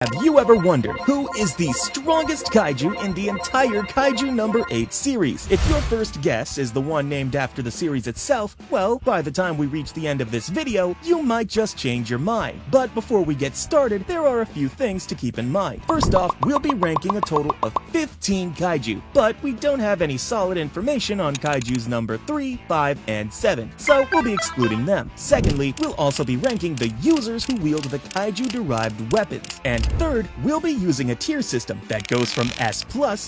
Have you ever wondered who is the strongest kaiju in the entire Kaiju number 8 series? If your first guess is the one named after the series itself, well, by the time we reach the end of this video, you might just change your mind. But before we get started, there are a few things to keep in mind. First off, we'll be ranking a total of 15 kaiju, but we don't have any solid information on kaijus number 3, 5, and 7, so we'll be excluding them. Secondly, we'll also be ranking the users who wield the kaiju-derived weapons. And third, we'll be using a tier system that goes from S+,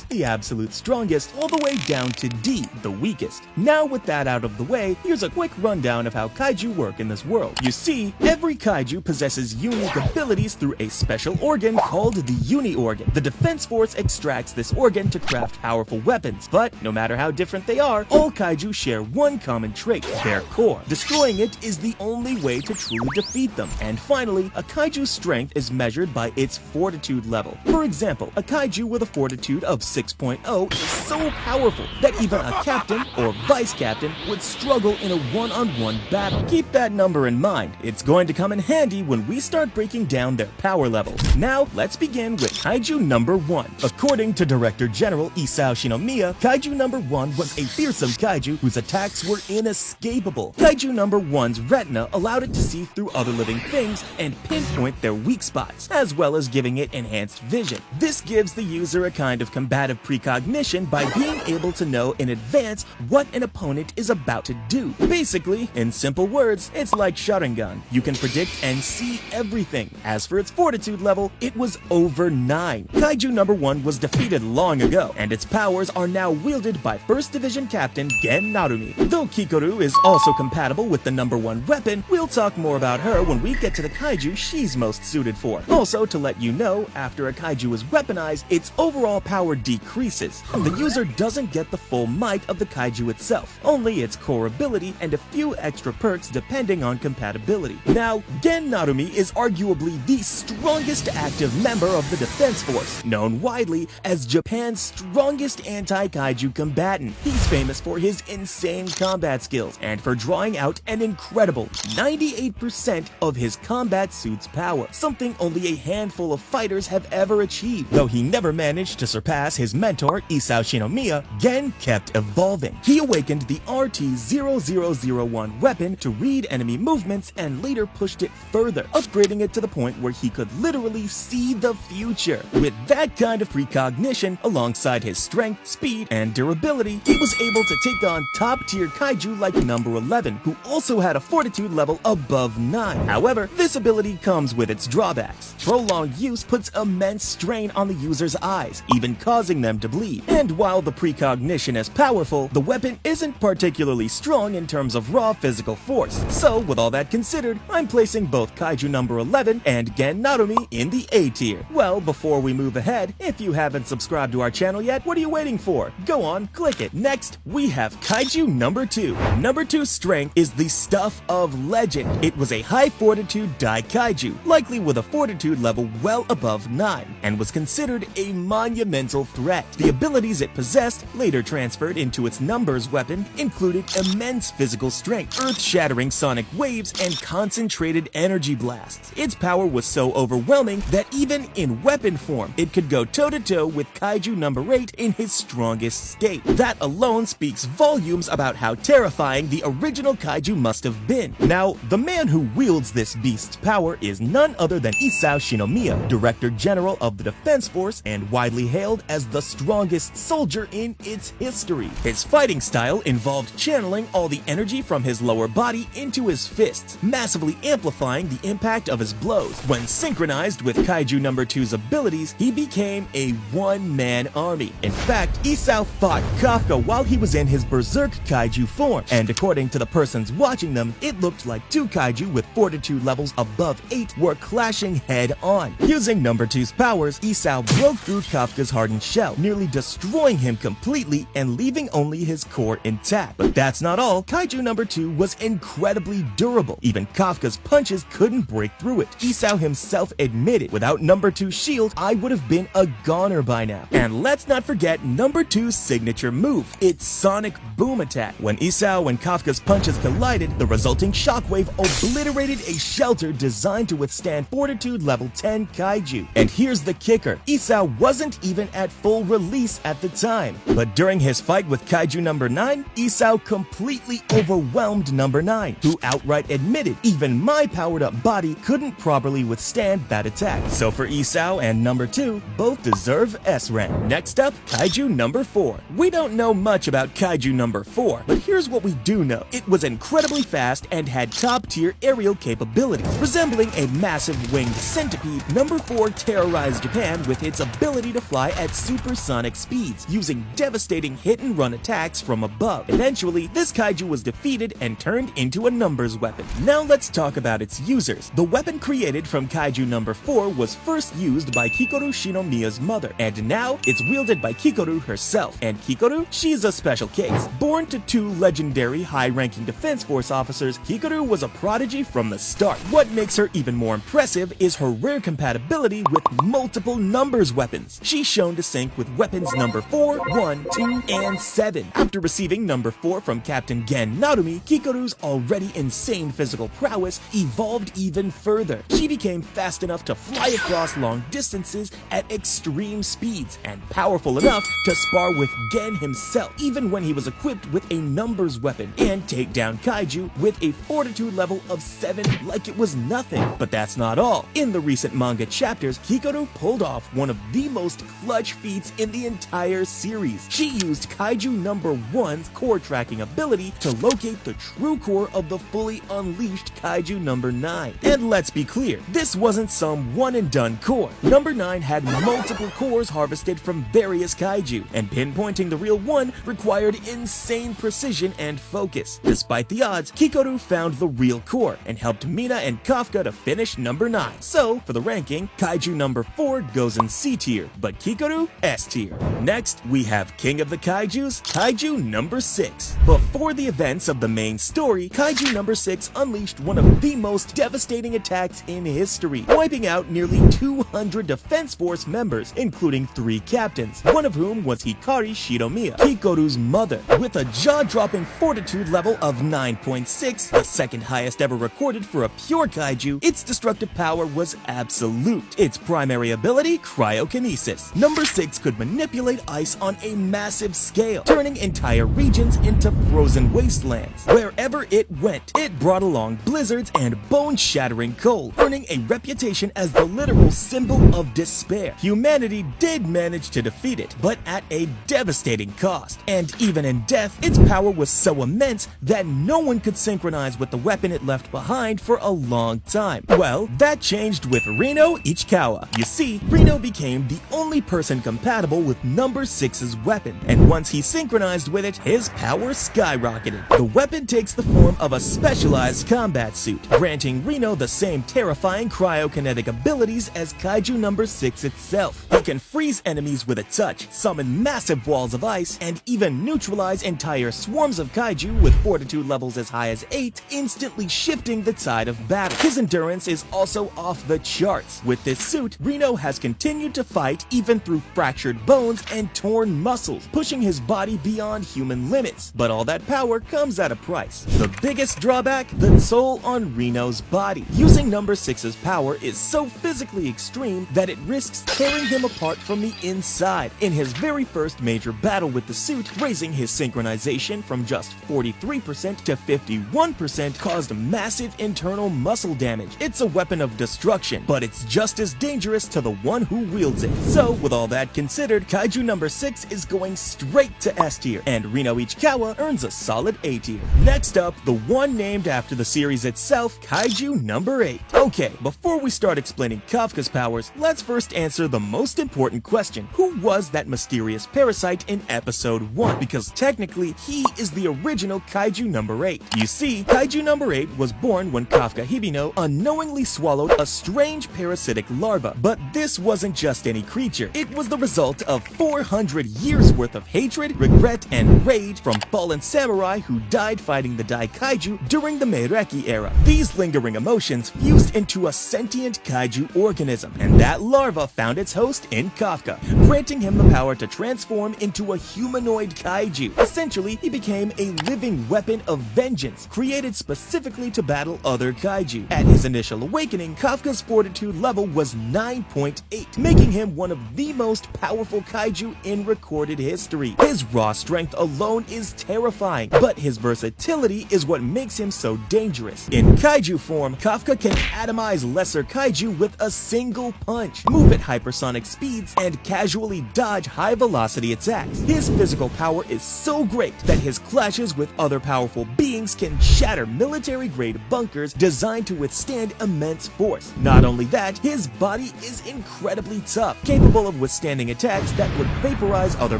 the absolute strongest, all the way down to D, the weakest. Now with that out of the way, here's a quick rundown of how kaiju work in this world. You see, every kaiju possesses unique abilities through a special organ called the uni-organ. The defense force extracts this organ to craft powerful weapons, but no matter how different they are, all kaiju share one common trait, their core. Destroying it is the only way to truly defeat them. And finally, a kaiju's strength is measured by its fortitude level. For example, a kaiju with a fortitude of 6.0 is so powerful that even a captain or vice captain would struggle in a one-on-one battle. Keep that number in mind. It's going to come in handy when we start breaking down their power levels. Now, let's begin with kaiju number 1. According to Director General Isao Shinomiya, kaiju number 1 was a fearsome kaiju whose attacks were inescapable. Kaiju number 1's retina allowed it to see through other living things and pinpoint their weak spots, as well as giving it enhanced vision. This gives the user a kind of combative precognition by being able to know in advance what an opponent is about to do. Basically, in simple words, it's like Sharingan. You can predict and see everything. As for its fortitude level, it was over 9. Kaiju number 1 was defeated long ago, and its powers are now wielded by 1st Division Captain Gen Narumi. Though Kikoru is also compatible with the number 1 weapon, we'll talk more about her when we get to the kaiju she's most suited for. Also, to let you know, after a kaiju is weaponized, its overall power decreases. The user doesn't get the full might of the kaiju itself, only its core ability and a few extra perks depending on compatibility. Now, Gen Narumi is arguably the strongest active member of the Defense Force, known widely as Japan's strongest anti-kaiju combatant. He's famous for his insane combat skills and for drawing out an incredible 98% of his combat suit's power, something only a handful of fighters have ever achieved. Though he never managed to surpass his mentor, Isao Shinomiya, Gen kept evolving. He awakened the RT-0001 weapon to read enemy movements and later pushed it further, upgrading it to the point where he could literally see the future. With that kind of precognition, alongside his strength, speed, and durability, he was able to take on top-tier kaiju like number 11, who also had a fortitude level above 9. However, this ability comes with its drawbacks. Prolonged use puts immense strain on the user's eyes, even causing them to bleed. And while the precognition is powerful, the weapon isn't particularly strong in terms of raw physical force. So, with all that considered, I'm placing both kaiju number 11 and Gen Narumi in the A tier. Well, before we move ahead, if you haven't subscribed to our channel yet, what are you waiting for? Go on, click it. Next, we have kaiju number 2. Number 2's strength is the stuff of legend. It was a high fortitude Dai kaiju, likely with a fortitude level well above 9, and was considered a monumental threat. The abilities it possessed, later transferred into its numbers weapon, included immense physical strength, earth-shattering sonic waves, and concentrated energy blasts. Its power was so overwhelming that even in weapon form, it could go toe-to-toe with kaiju number 8 in his strongest state. That alone speaks volumes about how terrifying the original kaiju must have been. Now, the man who wields this beast's power is none other than Isao Shinomiya, Director General of the Defense Force and widely hailed as the strongest soldier in its history. His fighting style involved channeling all the energy from his lower body into his fists, massively amplifying the impact of his blows. When synchronized with kaiju number 2's abilities, he became a one-man army. In fact, Isao fought Kafka while he was in his berserk kaiju form, and according to the persons watching them, it looked like two kaiju with fortitude levels above 8 were clashing head-on. Using number 2's powers, Isao broke through Kafka's hardened shell, nearly destroying him completely and leaving only his core intact. But that's not all. Kaiju number 2 was incredibly durable. Even Kafka's punches couldn't break through it. Isao himself admitted, without number 2's shield, I would have been a goner by now. And let's not forget number 2's signature move, its sonic boom attack. When Isao and Kafka's punches collided, the resulting shockwave obliterated a shelter designed to withstand fortitude level 10 American kaiju. And here's the kicker, Isao wasn't even at full release at the time. But during his fight with Kaiju number 9, Isao completely overwhelmed number 9, who outright admitted even my powered-up body couldn't properly withstand that attack. So for Isao and number 2, both deserve S rank. Next up, Kaiju number 4. We don't know much about Kaiju number 4, but here's what we do know. It was incredibly fast and had top-tier aerial capabilities. Resembling a massive winged centipede, number 4 terrorized Japan with its ability to fly at supersonic speeds, using devastating hit-and-run attacks from above. Eventually, this kaiju was defeated and turned into a numbers weapon. Now let's talk about its users. The weapon created from Kaiju number 4 was first used by Kikoru Shinomiya's mother, and now it's wielded by Kikoru herself. And Kikoru? She's a special case. Born to 2 legendary high-ranking Defense Force officers, Kikoru was a prodigy from the start. What makes her even more impressive is her rare compatibility with multiple numbers weapons. She's shown to sync with weapons number 4, 1, 2, and 7. After receiving number 4 from Captain Gen Narumi, Kikoru's already insane physical prowess evolved even further. She became fast enough to fly across long distances at extreme speeds, and powerful enough to spar with Gen himself, even when he was equipped with a numbers weapon, and take down kaiju with a fortitude level of 7 like it was nothing. But that's not all. In the recent manga chapters, Kikoru pulled off one of the most clutch feats in the entire series. She used Kaiju number 1's core tracking ability to locate the true core of the fully unleashed Kaiju number 9. And let's be clear, this wasn't some one-and-done core. Number 9 had multiple cores harvested from various kaiju, and pinpointing the real one required insane precision and focus. Despite the odds, Kikoru found the real core and helped Mina and Kafka to finish number 9. So, for the ranking, Kaiju number 4 goes in C tier, but Kikoru, S tier. Next, we have King of the Kaijus, Kaiju number 6. Before the events of the main story, Kaiju number 6 unleashed one of the most devastating attacks in history, wiping out nearly 200 Defense Force members, including 3 captains, one of whom was Hikari Shinomiya, Kikoru's mother. With a jaw-dropping fortitude level of 9.6, the second highest ever recorded for a pure kaiju, its destructive power was absolute. Its primary ability, cryokinesis. Number 6 could manipulate ice on a massive scale, turning entire regions into frozen wastelands. Wherever it went, it brought along blizzards and bone-shattering cold, earning a reputation as the literal symbol of despair. Humanity did manage to defeat it, but at a devastating cost. And even in death, its power was so immense that no one could synchronize with the weapon it left behind for a long time. Well, that changed with Reno Ichikawa. You see, Reno became the only person compatible with number 6's weapon, and once he synchronized with it, his power skyrocketed. The weapon takes the form of a specialized combat suit, granting Reno the same terrifying cryokinetic abilities as Kaiju number 6 itself. He can freeze enemies with a touch, summon massive walls of ice, and even neutralize entire swarms of kaiju with fortitude levels as high as 8, instantly shifting the tide of battle. His endurance is also off the charts. With this suit, Reno has continued to fight even through fractured bones and torn muscles, pushing his body beyond human limits. But all that power comes at a price. The biggest drawback? The toll on Reno's body. Using number 6's power is so physically extreme that it risks tearing him apart from the inside. In his very first major battle with the suit, raising his synchronization from just 43% to 51% caused massive internal muscle damage. It's a weapon of destruction, but it's just as dangerous to the one who wields it. So, with all that considered, Kaiju number 6 is going straight to S tier, and Reno Ichikawa earns a solid A tier. Next up, the one named after the series itself, Kaiju number 8. Okay, before we start explaining Kafka's powers, let's first answer the most important question. Who was that mysterious parasite in episode 1? Because technically, he is the original Kaiju number 8. You see, Kaiju number 8 was born when Kafka Hibino unknowingly swallowed a strange parasitic larva. But this wasn't just any creature. It was the result of 400 years worth of hatred, regret, and rage from fallen samurai who died fighting the Daikaiju during the Meireki era. These lingering emotions fused into a sentient kaiju organism, and that larva found its host in Kafka, granting him the power to transform into a humanoid kaiju. Essentially, he became a living weapon of vengeance, created specifically to battle other kaiju. At his initial awakening, Kafka's fortitude fortitude level was 9.8, making him one of the most powerful kaiju in recorded history. His raw strength alone is terrifying, but his versatility is what makes him so dangerous. In kaiju form, Kafka can atomize lesser kaiju with a single punch, move at hypersonic speeds, and casually dodge high-velocity attacks. His physical power is so great that his clashes with other powerful beings can shatter military-grade bunkers designed to withstand immense force. Not only that, his body is incredibly tough, capable of withstanding attacks that would vaporize other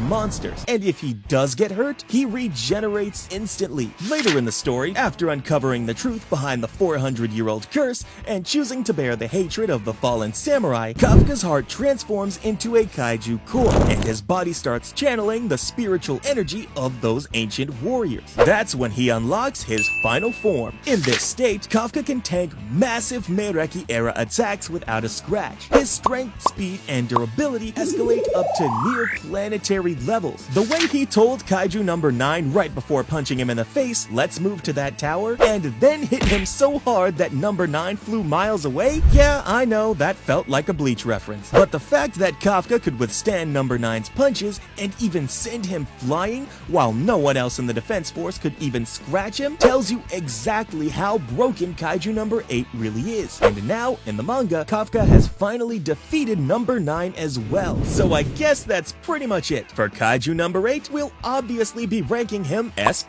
monsters, and if he does get hurt, he regenerates instantly. Later in the story, after uncovering the truth behind the 400-year-old curse and choosing to bear the hatred of the fallen samurai, Kafka's heart transforms into a kaiju core, and his body starts channeling the spiritual energy of those ancient warriors. That's when he unlocks his final form. In this state, Kafka can tank massive Meireki-era attacks without a scratch. His strength, speed, and durability escalate up to near planetary levels. The way he told Kaiju number 9 right before punching him in the face, "Let's move to that tower," and then hit him so hard that number 9 flew miles away? Yeah, I know, that felt like a Bleach reference. But the fact that Kafka could withstand number 9's punches and even send him flying while no one else in the defense force could even scratch him tells you exactly how broken Kaiju number 8 really is. And now, in the manga, Kafka has finally defeated number 9 as well. So I guess that's pretty much it. For Kaiju number 8, we'll obviously be ranking him S+.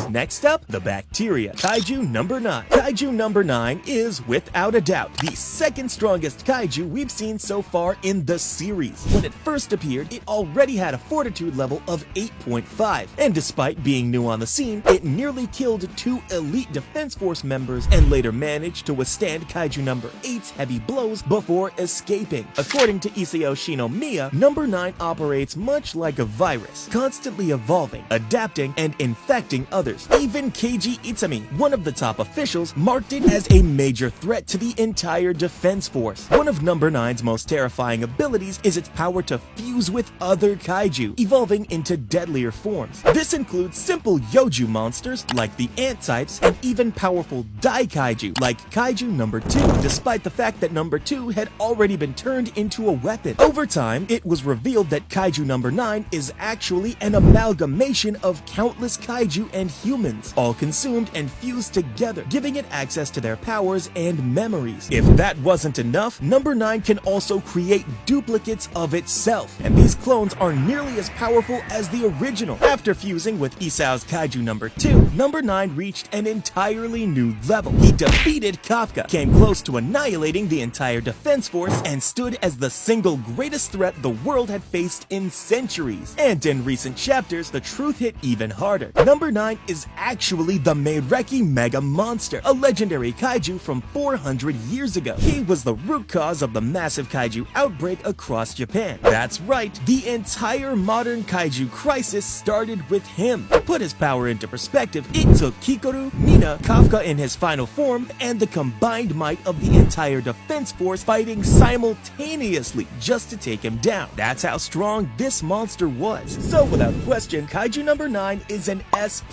Next up, the bacteria. Kaiju number 9. Kaiju number 9 is, without a doubt, the second strongest kaiju we've seen so far in the series. When it first appeared, it already had a fortitude level of 8.5, and despite being new on the scene, it nearly killed 2 elite defense force members and later managed to withstand Kaiju number 8's heavy blows before escaping. According to Isao Shinomiya, number 9 operates much like a virus, constantly evolving, adapting, and infecting others. Even Keiji Itami, one of the top officials, marked it as a major threat to the entire defense force. One of number 9's most terrifying abilities is its power to fuse with other kaiju, evolving into deadlier forms. This includes simple Yoju monsters like the ant types, and even powerful Dai Kaiju like Kaiju number 2, despite the fact that number 2 had already been turned into a weapon. Over time, it was revealed that Kaiju number 9 is actually an amalgamation of countless kaiju and humans, all consumed and fused together, giving it access to their powers and memories. If that wasn't enough, number 9 can also create duplicates of itself, and these clones are nearly as powerful as the original. After fusing with Isao's Kaiju number 2, number 9 reached an entirely new level. He defeated Kafka, came close to annihilating the entire defense force, and stood as the single greatest threat the world had faced in centuries. And in recent chapters, the truth hit even harder. Number 9 is actually the Meireki Mega Monster, a legendary kaiju from 400 years ago. He was the root cause of the massive kaiju outbreak across Japan. That's right, the entire modern kaiju crisis started with him. To put his power into perspective, it took Kikoru, Mina, Kafka in his final form, and the combined might of the entire defense force fighting simultaneously just to take him down. That's how strong this monster was. So without question, Kaiju number 9 is an S+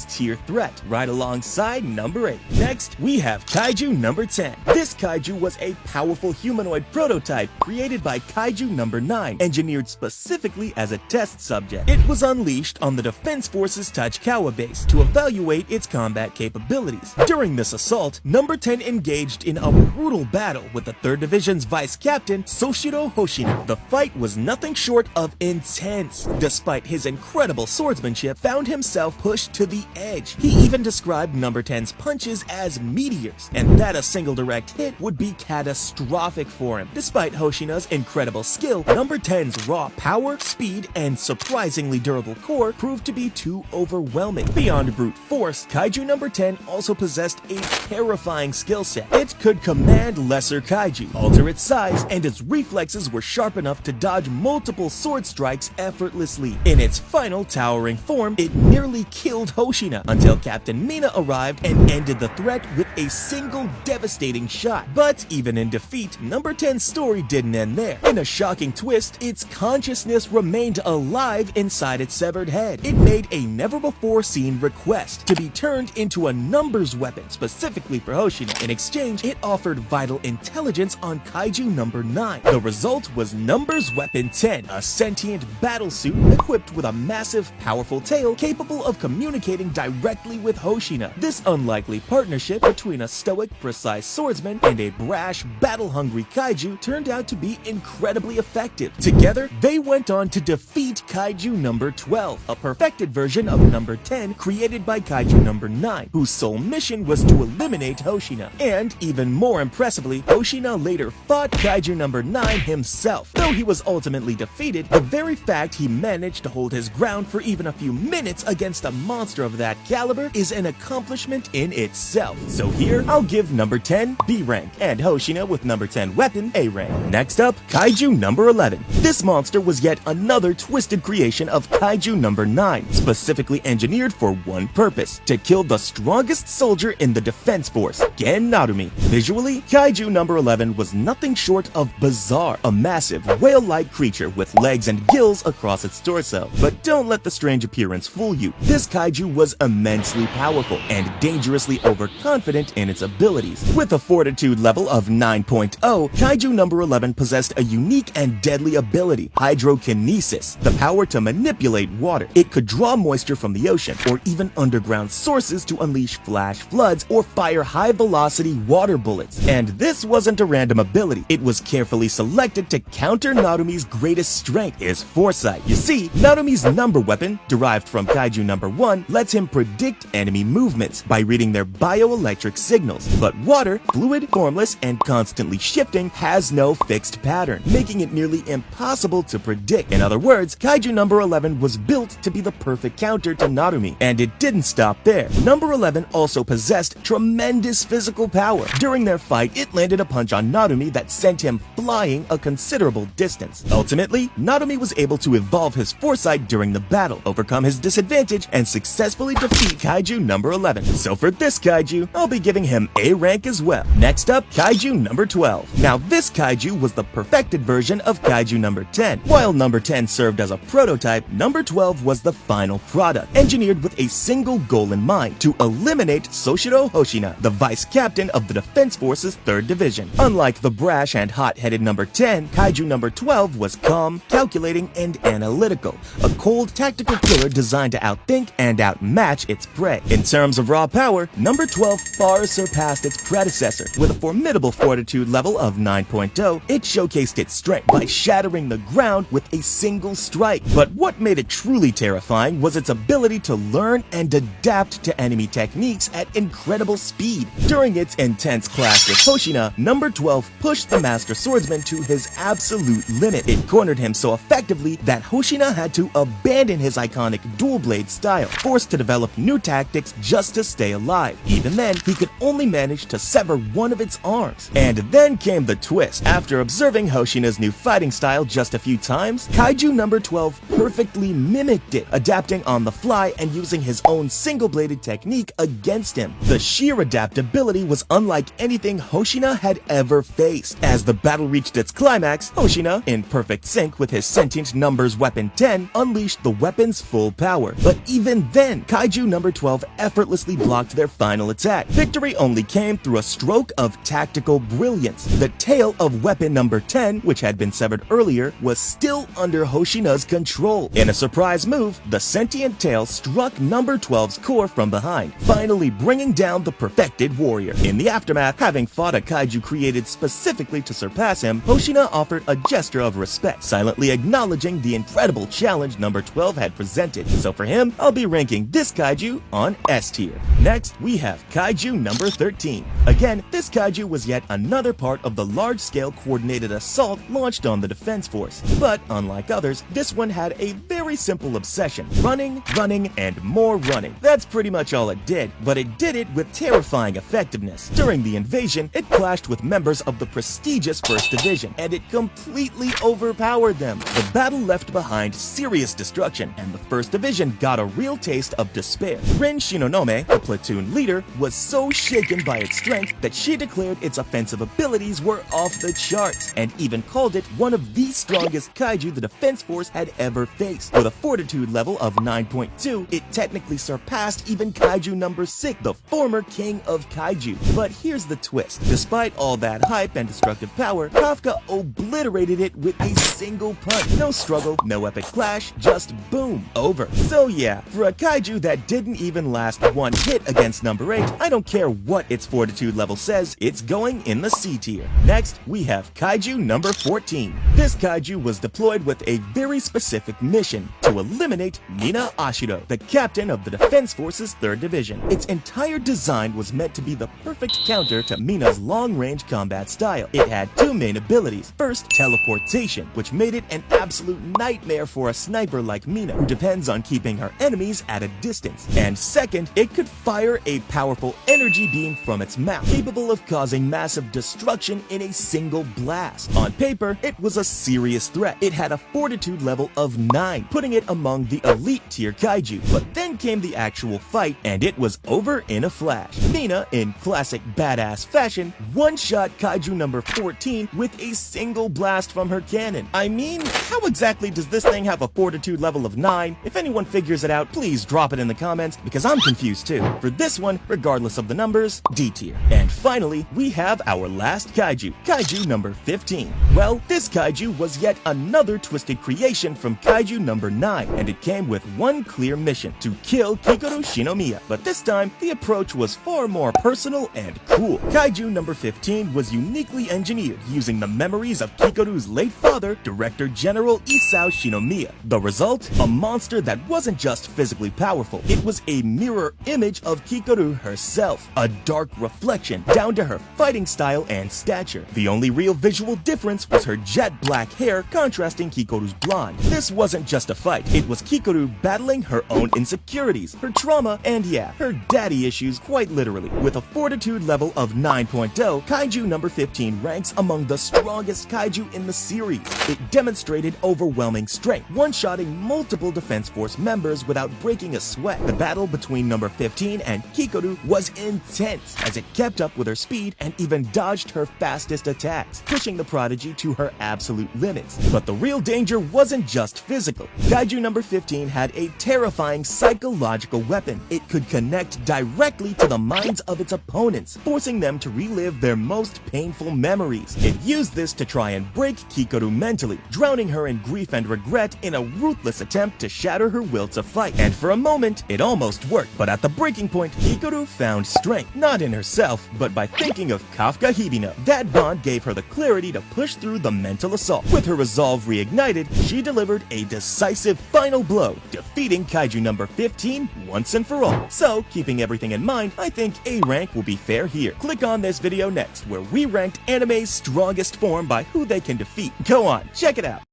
tier threat, right alongside number 8. Next, we have Kaiju number 10. This kaiju was a powerful humanoid prototype created by Kaiju number 9, engineered specifically as a test subject. It was unleashed on the Defense Force's Tachikawa base to evaluate its combat capabilities. During this assault, number 10 engaged in a brutal battle with the 3rd Division's vice captain, Soshiro Hoshino. The fight was nothing short of intense. Despite his incredible swordsmanship, found himself pushed to the edge. He even described number 10's punches as meteors, and that a single direct hit would be catastrophic for him. Despite Hoshino's incredible skill, number 10's raw power, speed, and surprisingly durable core proved to be too overwhelming. Beyond brute force, Kaiju number 10 also possessed a terrifying skill set. It could command lesser kaiju, alter its size, and its reflexes were sharp enough to dodge multiple sword strikes effortlessly. In its final towering form, it nearly killed Hoshina until Captain Mina arrived and ended the threat with a single devastating shot. But even in defeat, number 10's story didn't end there. In a shocking twist, its consciousness remained alive inside its severed head. It made a never-before-seen request to be turned into a numbers weapon specifically for Hoshina. In exchange, it offered vital intelligence intelligence on Kaiju number 9. The result was Numbers Weapon 10, a sentient battlesuit equipped with a massive, powerful tail capable of communicating directly with Hoshina. This unlikely partnership between a stoic, precise swordsman and a brash, battle-hungry Kaiju turned out to be incredibly effective. Together, they went on to defeat Kaiju number 12, a perfected version of number 10 created by Kaiju number 9, whose sole mission was to eliminate Hoshina. And, even more impressively, Hoshina later fought Kaiju number 9 himself. Though he was ultimately defeated, the very fact he managed to hold his ground for even a few minutes against a monster of that caliber is an accomplishment in itself. So here, I'll give number 10 B rank, and Hoshina with number 10 weapon A rank. Next up, Kaiju number 11. This monster was yet another twisted creation of Kaiju number 9, specifically engineered for one purpose: to kill the strongest soldier in the defense force, Gen Narumi. Visually, Kaiju number 11 was nothing short of bizarre, a massive, whale-like creature with legs and gills across its torso. But don't let the strange appearance fool you. This Kaiju was immensely powerful and dangerously overconfident in its abilities. With a fortitude level of 9.0, Kaiju number 11 possessed a unique and deadly ability: hydrokinesis, the power to manipulate water. It could draw moisture from the ocean or even underground sources to unleash flash floods or fire high-velocity water bullets. And this wasn't a random ability. It was carefully selected to counter Narumi's greatest strength, his foresight. You see, Narumi's number weapon, derived from Kaiju number 1, lets him predict enemy movements by reading their bioelectric signals. But water, fluid, formless, and constantly shifting, has no fixed pattern, making it nearly impossible to predict. In other words, Kaiju number 11 was built to be the perfect counter to Narumi, and it didn't stop there. Number 11 also possessed tremendous physical power. During their fight, it landed a punch on Narumi that sent him flying a considerable distance. Ultimately, Narumi was able to evolve his foresight during the battle, overcome his disadvantage, and successfully defeat Kaiju number 11. So for this Kaiju, I'll be giving him A rank as well. Next up, Kaiju number 12. Now this Kaiju was the perfected version of Kaiju number 10. While number 10 served as a prototype, number 12 was the final product, engineered with a single goal in mind: to eliminate Soshiro Hoshina, the vice captain of the Defense Force's 3rd Division. Unlike the brash and hot-headed number 10, Kaiju number 12 was calm, calculating, and analytical, a cold tactical killer designed to outthink and outmatch its prey. In terms of raw power, number 12 far surpassed its predecessor. With a formidable fortitude level of 9.0, it showcased its strength by shattering the ground with a single strike. But what made it truly terrifying was its ability to learn and adapt to enemy techniques at incredible speed. During its intense clash with Hoshina, number 12 pushed the Master Swordsman to his absolute limit. It cornered him so effectively that Hoshina had to abandon his iconic dual-blade style, forced to develop new tactics just to stay alive. Even then, he could only manage to sever one of its arms. And then came the twist. After observing Hoshina's new fighting style just a few times, Kaiju number 12 perfectly mimicked it, adapting on the fly and using his own single-bladed technique against him. The sheer adaptability was unlike anything Hoshina had ever faced. As the battle reached its climax, Hoshina, in perfect sync with his sentient Numbers Weapon 10, unleashed the weapon's full power. But even then, Kaiju number 12 effortlessly blocked their final attack. Victory only came through a stroke of tactical brilliance. The tail of weapon number 10, which had been severed earlier, was still under Hoshina's control. In a surprise move, the sentient tail struck number 12's core from behind, finally bringing down the perfected warrior. In the aftermath, having fought a Kaiju created specifically to surpass him, Hoshina offered a gesture of respect, silently acknowledging the incredible challenge number 12 had presented. So for him, I'll be ranking this Kaiju on S tier. Next, we have Kaiju number 13. Again, this Kaiju was yet another part of the large-scale coordinated assault launched on the Defense Force. But unlike others, this one had a very simple obsession: running, running, and more running. That's pretty much all it did, but it did it with terrifying effectiveness. During the invasion, it clashed with members of the prestigious 1st Division, and it completely overpowered them. The battle left behind serious destruction, and the 1st Division got a real taste of despair. Rin Shinonome, the platoon leader, was so shaken by its strength strength that she declared its offensive abilities were off the charts, and even called it one of the strongest kaiju the Defense Force had ever faced. With a fortitude level of 9.2, it technically surpassed even Kaiju number 6, the former king of kaiju. But here's the twist. Despite all that hype and destructive power, Kafka obliterated it with a single punch. No struggle, no epic clash, just boom, over. So yeah, for a kaiju that didn't even last one hit against number 8, I don't care what its fortitude level says, it's going in the C tier. Next, we have Kaiju number 14. This kaiju was deployed with a very specific mission: to eliminate Mina Ashiro, the captain of the Defense Force's 3rd Division. Its entire design was meant to be the perfect counter to Mina's long-range combat style. It had 2 main abilities. First, teleportation, which made it an absolute nightmare for a sniper like Mina, who depends on keeping her enemies at a distance. And second, it could fire a powerful energy beam from its mouth, capable of causing massive destruction in a single blast. On paper, it was a serious threat. It had a fortitude level of 9, putting it among the elite tier kaiju. But then came the actual fight, and it was over in a flash. Mina, in classic badass fashion, one-shot Kaiju number 14 with a single blast from her cannon. I mean, how exactly does this thing have a fortitude level of 9? If anyone figures it out, please drop it in the comments, because I'm confused too. For this one, regardless of the numbers, D tier. And finally, we have our last kaiju, Kaiju number 15. Well, this kaiju was yet another twisted creation from Kaiju number 9, and it came with one clear mission: to kill Kikoru Shinomiya. But this time, the approach was far more personal and cool. Kaiju number 15 was uniquely engineered using the memories of Kikoru's late father, Director General Isao Shinomiya. The result? A monster that wasn't just physically powerful, it was a mirror image of Kikoru herself, a dark reflection down to her fighting style and stature. The only real visual difference was her jet black hair contrasting Kikoru's blonde. This wasn't just a fight, it was Kikoru battling her own insecurities, her trauma, and yeah, her daddy issues quite literally. With a fortitude level of 9.0, Kaiju number 15 ranks among the strongest kaiju in the series. It demonstrated overwhelming strength, one-shotting multiple Defense Force members without breaking a sweat. The battle between number 15 and Kikoru was intense, as it kept up with her speed and even dodged her fastest attacks, pushing the prodigy to her absolute limits. But the real danger wasn't just physical. Kaiju number 15 had a terrifying psychological weapon. It could connect directly to the minds of its opponents, forcing them to relive their most painful memories. It used this to try and break Kikoru mentally, drowning her in grief and regret in a ruthless attempt to shatter her will to fight. And for a moment, it almost worked. But at the breaking point, Kikoru found strength, not in herself, but by thinking of Kafka Hibino. That bond gave her the clarity to push through the mental assault. With her resolve reignited, she delivered a decisive final blow, defeating Kaiju number 15 once and for all. So, keeping everything in mind, I think A rank will be fair here. Click on this video next, where we ranked anime's strongest form by who they can defeat. Go on, check it out.